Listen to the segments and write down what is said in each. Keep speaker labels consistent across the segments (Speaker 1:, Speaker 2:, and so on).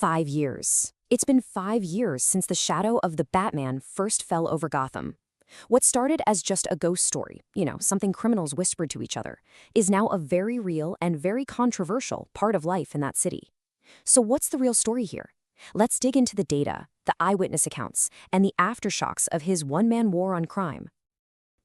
Speaker 1: 5 years. It's been 5 years since the shadow of the Batman first fell over Gotham. What started as just a ghost story, something criminals whispered to each other, is now a very real and very controversial part of life in that city. So what's the real story here? Let's dig into the data, the eyewitness accounts, and the aftershocks of his one-man war on crime.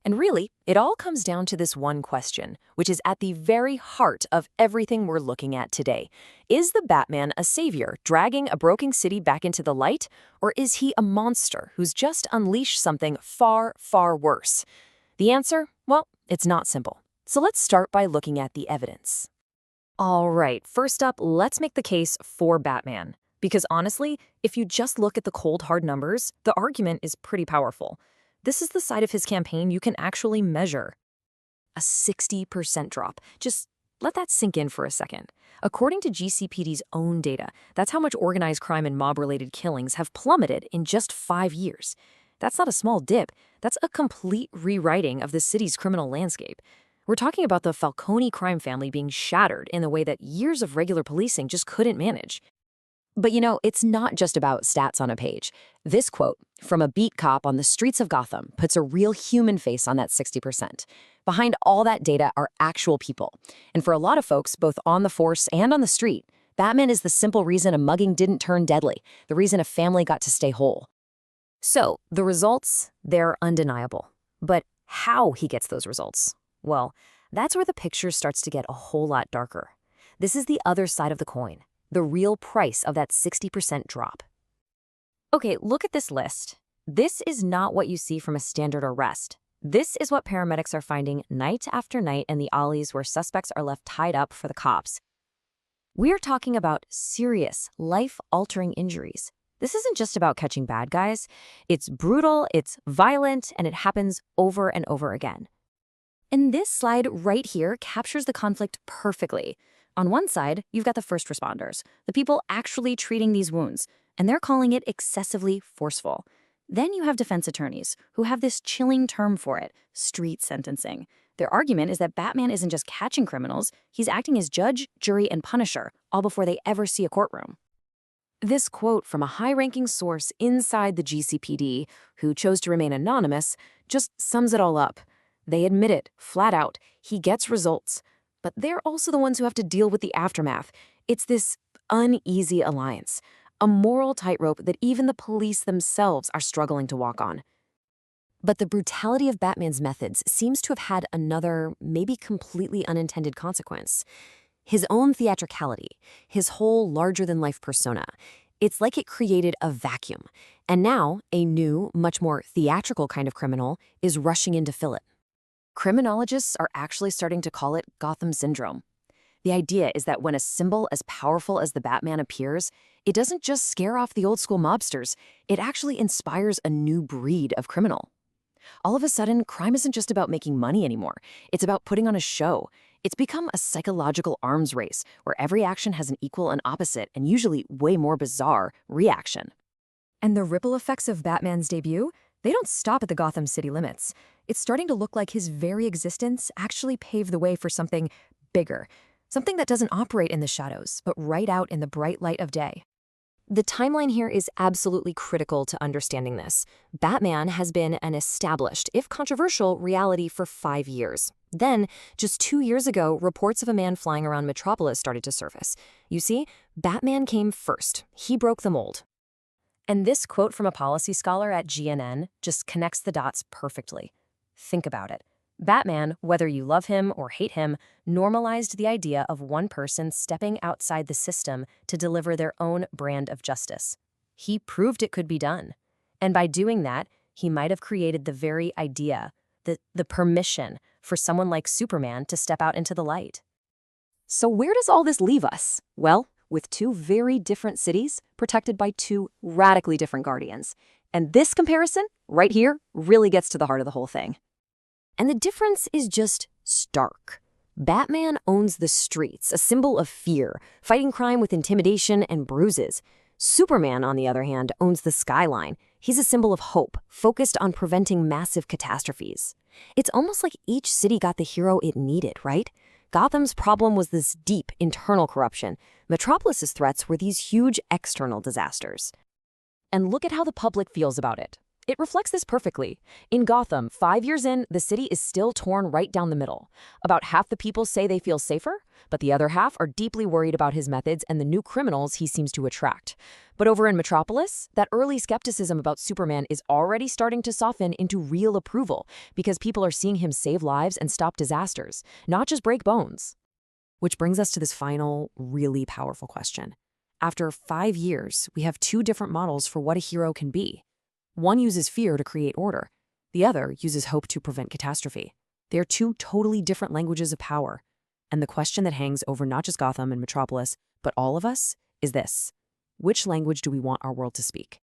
Speaker 1: And really, it all comes down to this one question, which is at the very heart of everything we're looking at today. Is the Batman a savior dragging a broken city back into the light, or is he a monster who's just unleashed something far, far worse? The answer? Well, it's not simple. So let's start by looking at the evidence. All right, first up, let's make the case for Batman. Because honestly, if you just look at the cold, hard numbers, the argument is pretty powerful. This is the side of his campaign you can actually measure. A 60% drop. Just let that sink in for a second. According to GCPD's own data, that's how much organized crime and mob-related killings have plummeted in just 5 years. That's not a small dip. That's a complete rewriting of the city's criminal landscape. We're talking about the Falcone crime family being shattered in a way that years of regular policing just couldn't manage. But it's not just about stats on a page. This quote from a beat cop on the streets of Gotham puts a real human face on that 60%. Behind all that data are actual people. And for a lot of folks, both on the force and on the street, Batman is the simple reason a mugging didn't turn deadly, the reason a family got to stay whole. So, the results, they're undeniable. But how he gets those results? Well, that's where the picture starts to get a whole lot darker. This is the other side of the coin. The real price of that 60% drop. Okay, look at this list. This is not what you see from a standard arrest. This is what paramedics are finding night after night in the alleys where suspects are left tied up for the cops. We're talking about serious, life-altering injuries. This isn't just about catching bad guys. It's brutal, it's violent, and it happens over and over again. And this slide right here captures the conflict perfectly. On one side, you've got the first responders, the people actually treating these wounds, and they're calling it excessively forceful. Then you have defense attorneys, who have this chilling term for it, street sentencing. Their argument is that Batman isn't just catching criminals, he's acting as judge, jury, and punisher, all before they ever see a courtroom. This quote from a high-ranking source inside the GCPD, who chose to remain anonymous, just sums it all up. They admit it, flat out, he gets results. But they're also the ones who have to deal with the aftermath. It's this uneasy alliance, a moral tightrope that even the police themselves are struggling to walk on. But the brutality of Batman's methods seems to have had another, maybe completely unintended consequence. His own theatricality, his whole larger-than-life persona. It's like it created a vacuum. And now, a new, much more theatrical kind of criminal is rushing in to fill it. Criminologists are actually starting to call it Gotham Syndrome. The idea is that when a symbol as powerful as the Batman appears, it doesn't just scare off the old-school mobsters, it actually inspires a new breed of criminal. All of a sudden, crime isn't just about making money anymore. It's about putting on a show. It's become a psychological arms race, where every action has an equal and opposite, and usually way more bizarre, reaction. And the ripple effects of Batman's debut? They don't stop at the Gotham City limits. It's starting to look like his very existence actually paved the way for something bigger, something that doesn't operate in the shadows, but right out in the bright light of day. The timeline here is absolutely critical to understanding this. Batman has been an established, if controversial, reality for 5 years. Then, just 2 years ago, reports of a man flying around Metropolis started to surface. You see, Batman came first. He broke the mold. And this quote from a policy scholar at GNN just connects the dots perfectly. Think about it. Batman, whether you love him or hate him, normalized the idea of one person stepping outside the system to deliver their own brand of justice. He proved it could be done. And by doing that, he might have created the very idea, the permission for someone like Superman to step out into the light. So where does all this leave us? Well, with 2 very different cities protected by 2 radically different guardians. And this comparison, right here, really gets to the heart of the whole thing. And the difference is just stark. Batman owns the streets, a symbol of fear, fighting crime with intimidation and bruises. Superman, on the other hand, owns the skyline. He's a symbol of hope, focused on preventing massive catastrophes. It's almost like each city got the hero it needed, right? Gotham's problem was this deep internal corruption. Metropolis's threats were these huge external disasters. And look at how the public feels about it. It reflects this perfectly. In Gotham, 5 years in, the city is still torn right down the middle. About half the people say they feel safer, but the other half are deeply worried about his methods and the new criminals he seems to attract. But over in Metropolis, that early skepticism about Superman is already starting to soften into real approval because people are seeing him save lives and stop disasters, not just break bones. Which brings us to this final, really powerful question. After 5 years, we have 2 different models for what a hero can be. One uses fear to create order. The other uses hope to prevent catastrophe. They are 2 totally different languages of power. And the question that hangs over not just Gotham and Metropolis, but all of us, is this: which language do we want our world to speak?